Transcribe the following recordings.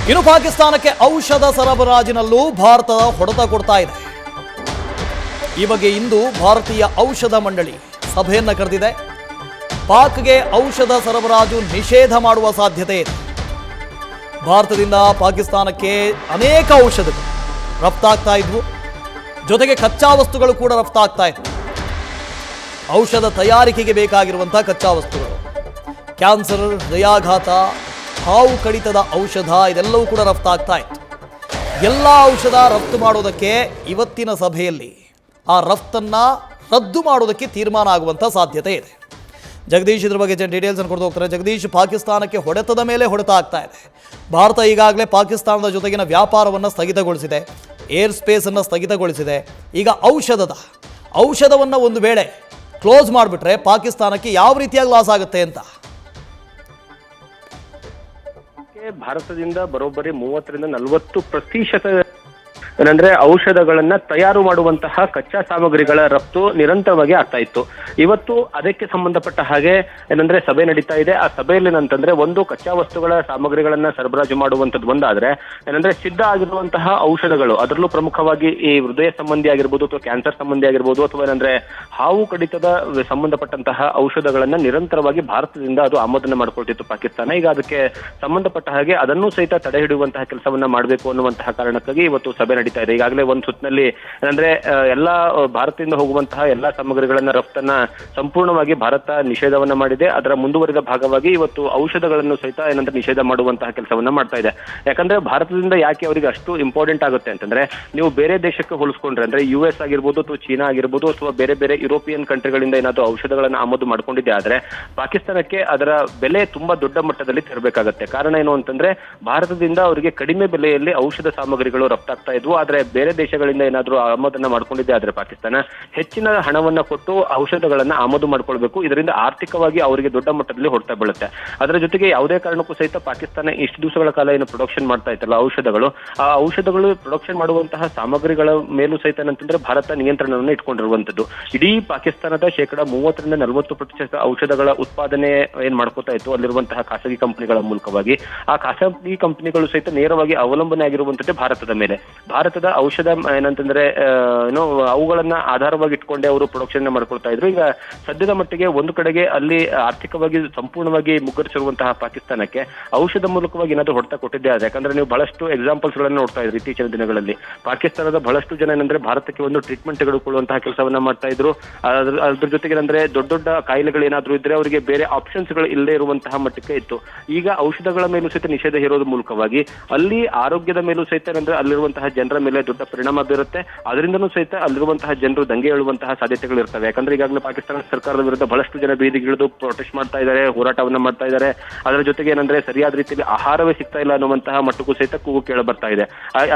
ಇನ್ನು ಪಾಕಿಸ್ತಾನಕ್ಕೆ ಔಷಧ ಸರಬರಾಜಿನಲ್ಲೂ ಭಾರತ ಹೊಡೆತ ಕೊಡ್ತಾ ಇದೆ. ಈ ಬಗ್ಗೆ ಇಂದು ಭಾರತೀಯ ಔಷಧ ಮಂಡಳಿ ಸಭೆಯನ್ನು ಕರೆದಿದೆ. ಪಾಕ್ಗೆ ಔಷಧ ಸರಬರಾಜು ನಿಷೇಧ ಮಾಡುವ ಸಾಧ್ಯತೆ ಇದೆ. ಭಾರತದಿಂದ ಪಾಕಿಸ್ತಾನಕ್ಕೆ ಅನೇಕ ಔಷಧಗಳು ರಫ್ತಾಗ್ತಾ ಇದ್ವು, ಜೊತೆಗೆ ಕಚ್ಚಾ ವಸ್ತುಗಳು ಕೂಡ ರಫ್ತಾಗ್ತಾ ಇದ್ವು. ಔಷಧ ತಯಾರಿಕೆಗೆ ಬೇಕಾಗಿರುವಂತಹ ಕಚ್ಚಾ ವಸ್ತುಗಳು, ಕ್ಯಾನ್ಸರ್, ಹೃದಯಾಘಾತ, ಹಾವು ಕಡಿತದ ಔಷಧ, ಇದೆಲ್ಲವೂ ಕೂಡ ರಫ್ತಾಗ್ತಾ ಇತ್ತು. ಎಲ್ಲ ಔಷಧ ರಫ್ತು ಮಾಡೋದಕ್ಕೆ ಇವತ್ತಿನ ಸಭೆಯಲ್ಲಿ ಆ ರಫ್ತನ್ನು ರದ್ದು ಮಾಡೋದಕ್ಕೆ ತೀರ್ಮಾನ ಆಗುವಂಥ ಸಾಧ್ಯತೆ ಇದೆ. ಜಗದೀಶ್ ಇದ್ರ ಬಗ್ಗೆ ಡೀಟೇಲ್ಸ್ ಅನ್ನು ಕೊಡ್ತಾ ಹೋಗ್ತಾರೆ. ಜಗದೀಶ್, ಪಾಕಿಸ್ತಾನಕ್ಕೆ ಹೊಡೆತದ ಮೇಲೆ ಹೊಡೆತ ಆಗ್ತಾ ಇದೆ. ಭಾರತ ಈಗಾಗಲೇ ಪಾಕಿಸ್ತಾನದ ಜೊತೆಗಿನ ವ್ಯಾಪಾರವನ್ನು ಸ್ಥಗಿತಗೊಳಿಸಿದೆ, ಏರ್ ಸ್ಪೇಸನ್ನು ಸ್ಥಗಿತಗೊಳಿಸಿದೆ. ಈಗ ಔಷಧವನ್ನು ಒಂದು ವೇಳೆ ಕ್ಲೋಸ್ ಮಾಡಿಬಿಟ್ರೆ ಪಾಕಿಸ್ತಾನಕ್ಕೆ ಯಾವ ರೀತಿಯಾಗಿ ಲಾಸ್ ಆಗುತ್ತೆ ಅಂತ? ಭಾರತದಿಂದ ಬರೋಬ್ಬರಿ 30-40% ಏನಂದ್ರೆ ಔಷಧಗಳನ್ನ ತಯಾರು ಮಾಡುವಂತಹ ಕಚ್ಚಾ ಸಾಮಗ್ರಿಗಳ ರಫ್ತು ನಿರಂತರವಾಗಿ ಆಗ್ತಾ ಇತ್ತು. ಇವತ್ತು ಅದಕ್ಕೆ ಸಂಬಂಧಪಟ್ಟ ಹಾಗೆ ಏನಂದ್ರೆ ಸಭೆ ನಡೀತಾ ಇದೆ. ಆ ಸಭೆಯಲ್ಲಿ ಏನಂತಂದ್ರೆ ಒಂದು ಕಚ್ಚಾ ವಸ್ತುಗಳ ಸಾಮಗ್ರಿಗಳನ್ನ ಸರಬರಾಜು ಮಾಡುವಂತದ್ದು ಒಂದಾದ್ರೆ, ಏನಂದ್ರೆ ಸಿದ್ಧ ಆಗಿರುವಂತಹ ಔಷಧಗಳು, ಅದರಲ್ಲೂ ಪ್ರಮುಖವಾಗಿ ಈ ಹೃದಯ ಸಂಬಂಧಿ ಆಗಿರ್ಬೋದು ಅಥವಾ ಕ್ಯಾನ್ಸರ್ ಸಂಬಂಧಿ ಆಗಿರ್ಬೋದು ಅಥವಾ ಏನಂದ್ರೆ ಹಾವು ಕಡಿತದ ಸಂಬಂಧಪಟ್ಟಂತಹ ಔಷಧಗಳನ್ನ ನಿರಂತರವಾಗಿ ಭಾರತದಿಂದ ಅದು ಆಮದನ್ನ ಮಾಡ್ಕೊಳ್ತಿತ್ತು ಪಾಕಿಸ್ತಾನ. ಈಗ ಅದಕ್ಕೆ ಸಂಬಂಧಪಟ್ಟ ಹಾಗೆ ಅದನ್ನು ಸಹಿತ ತಡೆ ಹಿಡಿಯುವಂತಹ ಕೆಲಸವನ್ನ ಮಾಡಬೇಕು ಅನ್ನುವಂತಹ ಕಾರಣಕ್ಕಾಗಿ ಇವತ್ತು ಸಭೆ ನಡೀತಾ ಇದೆ. ಈಗಾಗಲೇ ಒಂದು ಸುತ್ತಿನಲ್ಲಿ ಏನಂದ್ರೆ ಎಲ್ಲಾ ಭಾರತದಿಂದ ಹೋಗುವಂತಹ ಎಲ್ಲಾ ಸಾಮಗ್ರಿಗಳನ್ನ ರಫ್ತನ್ನ ಸಂಪೂರ್ಣವಾಗಿ ಭಾರತ ನಿಷೇಧವನ್ನ ಮಾಡಿದೆ. ಅದರ ಮುಂದುವರಿದ ಭಾಗವಾಗಿ ಇವತ್ತು ಔಷಧಗಳನ್ನು ಸಹಿತ ಏನಂದ್ರೆ ನಿಷೇಧ ಮಾಡುವಂತಹ ಕೆಲಸವನ್ನ ಮಾಡ್ತಾ ಇದೆ. ಯಾಕಂದ್ರೆ ಭಾರತದಿಂದ ಯಾಕೆ ಅವರಿಗೆ ಅಷ್ಟು ಇಂಪಾರ್ಟೆಂಟ್ ಆಗುತ್ತೆ ಅಂತಂದ್ರೆ, ನೀವು ಬೇರೆ ದೇಶಕ್ಕೆ ಹೋಲಿಸ್ಕೊಂಡ್ರೆ ಅಂದ್ರೆ US ಆಗಿರ್ಬೋದು ಅಥವಾ ಚೀನಾ ಆಗಿರ್ಬೋದು ಅಥವಾ ಬೇರೆ ಬೇರೆ ಯುರೋಪಿಯನ್ ಕಂಟ್ರಿಗಳಿಂದ ಏನಾದ್ರು ಔಷಧಗಳನ್ನ ಆಮದು ಮಾಡ್ಕೊಂಡಿದೆ ಆದ್ರೆ ಪಾಕಿಸ್ತಾನಕ್ಕೆ ಅದರ ಬೆಲೆ ತುಂಬಾ ದೊಡ್ಡ ಮಟ್ಟದಲ್ಲಿ ತೆರಬೇಕಾಗುತ್ತೆ. ಕಾರಣ ಏನು ಅಂತಂದ್ರೆ, ಭಾರತದಿಂದ ಅವರಿಗೆ ಕಡಿಮೆ ಬೆಲೆಯಲ್ಲಿ ಔಷಧ ಸಾಮಗ್ರಿಗಳು ರಫ್ತಾಗ್ತಾ ಇದ್ವು. ಆದ್ರೆ ಬೇರೆ ದೇಶಗಳಿಂದ ಏನಾದ್ರೂ ಆಮದನ್ನ ಮಾಡ್ಕೊಂಡಿದೆ ಆದ್ರೆ ಪಾಕಿಸ್ತಾನ ಹೆಚ್ಚಿನ ಹಣವನ್ನ ಕೊಟ್ಟು ಔಷಧಗಳನ್ನ ಆಮದು ಮಾಡ್ಕೊಳ್ಬೇಕು. ಇದರಿಂದ ಆರ್ಥಿಕವಾಗಿ ಅವರಿಗೆ ದೊಡ್ಡ ಮಟ್ಟದಲ್ಲಿ ಹೊಡೆತ ಬೀಳುತ್ತೆ. ಅದರ ಜೊತೆಗೆ ಯಾವುದೇ ಕಾರಣಕ್ಕೂ ಸಹಿತ ಪಾಕಿಸ್ತಾನ ಇಷ್ಟು ದಿವಸಗಳ ಕಾಲ ಏನು ಪ್ರೊಡಕ್ಷನ್ ಮಾಡ್ತಾ ಇತ್ತಲ್ಲ ಆ ಔಷಧಗಳು ಪ್ರೊಡಕ್ಷನ್ ಮಾಡುವಂತಹ ಸಾಮಗ್ರಿಗಳ ಮೇಲೂ ಸಹಿತ ಏನಂತಂದ್ರೆ ಭಾರತ ನಿಯಂತ್ರಣವನ್ನು ಇಟ್ಕೊಂಡಿರುವಂತದ್ದು. ಇಡೀ ಪಾಕಿಸ್ತಾನದ 30-40% ಔಷಧಗಳ ಉತ್ಪಾದನೆ ಏನ್ ಮಾಡ್ಕೋತಾ ಇತ್ತು ಅಲ್ಲಿರುವಂತಹ ಖಾಸಗಿ ಕಂಪನಿಗಳ ಮೂಲಕವಾಗಿ. ಆ ಖಾಸಗಿ ಕಂಪನಿಗಳು ಸಹಿತ ನೇರವಾಗಿ ಅವಲಂಬನೆ ಆಗಿರುವಂತದ್ದೇ ಭಾರತದ ಮೇಲೆ. ಭಾರತದ ಔಷಧ ಏನಂತಂದ್ರೆ ಅವುಗಳನ್ನ ಆಧಾರವಾಗಿ ಇಟ್ಕೊಂಡೆ ಅವರು ಪ್ರೊಡಕ್ಷನ್ ಮಾಡ್ಕೊಳ್ತಾ ಇದ್ರು. ಈಗ ಸದ್ಯದ ಮಟ್ಟಿಗೆ ಒಂದು ಕಡೆಗೆ ಅಲ್ಲಿ ಆರ್ಥಿಕವಾಗಿ ಸಂಪೂರ್ಣವಾಗಿ ಮುಗ್ಗರಿಸಿರುವಂತಹ ಪಾಕಿಸ್ತಾನಕ್ಕೆ ಔಷಧ ಮೂಲಕವಾಗಿ ಏನಾದ್ರು ಹೊಡೆತ ಕೊಟ್ಟಿದ್ದೆ ಆದ್ರೆ, ಯಾಕಂದ್ರೆ ನೀವು ಬಹಳಷ್ಟು ಎಕ್ಸಾಂಪಲ್ಸ್ ಗಳನ್ನ ನೋಡ್ತಾ ಇದ್ರಿ ಇತ್ತೀಚಿನ ದಿನಗಳಲ್ಲಿ. ಪಾಕಿಸ್ತಾನದ ಬಹಳಷ್ಟು ಜನ ಏನಂದ್ರೆ ಭಾರತಕ್ಕೆ ಒಂದು ಟ್ರೀಟ್ಮೆಂಟ್ ತೆಗೆದುಕೊಳ್ಳುವಂತಹ ಕೆಲಸವನ್ನ ಮಾಡ್ತಾ ಇದ್ರು. ಅದ್ರ ಜೊತೆಗೆ ಅಂದ್ರೆ ದೊಡ್ಡ ದೊಡ್ಡ ಕಾಯಿಲೆಗಳು ಏನಾದ್ರು ಇದ್ರೆ ಅವರಿಗೆ ಬೇರೆ ಆಪ್ಷನ್ಸ್ ಗಳು ಇಲ್ಲದೆ ಇರುವಂತಹ ಮಟ್ಟಕ್ಕೆ ಇತ್ತು. ಈಗ ಔಷಧಗಳ ಮೇಲೂ ಸಹಿತ ನಿಷೇಧ ಹೇರೋದ್ರ ಮೂಲಕವಾಗಿ ಅಲ್ಲಿ ಆರೋಗ್ಯದ ಮೇಲೂ ಸಹಿತ ಅಂದ್ರೆ ಅಲ್ಲಿರುವಂತಹ ಜನರ ಮೇಲೆ ದೊಡ್ಡ ಪರಿಣಾಮ ಬೀರುತ್ತೆ. ಅದರಿಂದನೂ ಸಹಿತ ಅಲ್ಲಿರುವಂತಹ ಜನರು ದಂಗೆ ಏಳುವಂತಹ ಸಾಧ್ಯತೆಗಳು ಇರ್ತವೆ. ಯಾಕಂದ್ರೆ ಈಗಾಗಲೇ ಪಾಕಿಸ್ತಾನ ಸರ್ಕಾರದ ವಿರುದ್ಧ ಬಹಳಷ್ಟು ಜನ ಬೀದಿಗಿಳಿದು ಪ್ರೊಟೆಸ್ಟ್ ಮಾಡ್ತಾ ಇದ್ದಾರೆ, ಹೋರಾಟವನ್ನ ಮಾಡ್ತಾ ಇದ್ದಾರೆ. ಅದರ ಜೊತೆಗೆ ಏನಂದ್ರೆ ಸರಿಯಾದ ರೀತಿಯಲ್ಲಿ ಆಹಾರವೇ ಸಿಗ್ತಾ ಇಲ್ಲ ಅನ್ನುವಂತಹ ಮಟ್ಟಕ್ಕೂ ಸಹಿತ ಕೂಗು ಕೇಳ ಬರ್ತಾ ಇದೆ.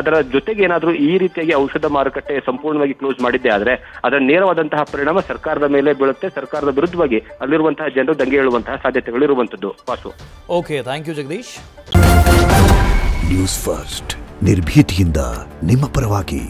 ಅದರ ಜೊತೆಗೆ ಏನಾದ್ರೂ ಈ ರೀತಿಯಾಗಿ ಔಷಧ ಮಾರುಕಟ್ಟೆ ಸಂಪೂರ್ಣವಾಗಿ ಕ್ಲೋಸ್ ಮಾಡಿದ್ದೆ ಆದ್ರೆ ಅದರ ನೇರವಾದಂತಹ ಪರಿಣಾಮ ಸರ್ಕಾರದ ಮೇಲೆ ಬೀಳುತ್ತೆ. ಸರ್ಕಾರದ ವಿರುದ್ಧವಾಗಿ ಅಲ್ಲಿರುವಂತಹ ಜನರು ದಂಗೆ ಏಳುವಂತಹ ಸಾಧ್ಯತೆಗಳು ಇರುವಂತದ್ದು. Vasu. Okay, thank you Jagadish. News first ನಿರ್ಭೀತಿಯಿಂದ ನಿಮ್ಮ ಪರವಾಗಿ.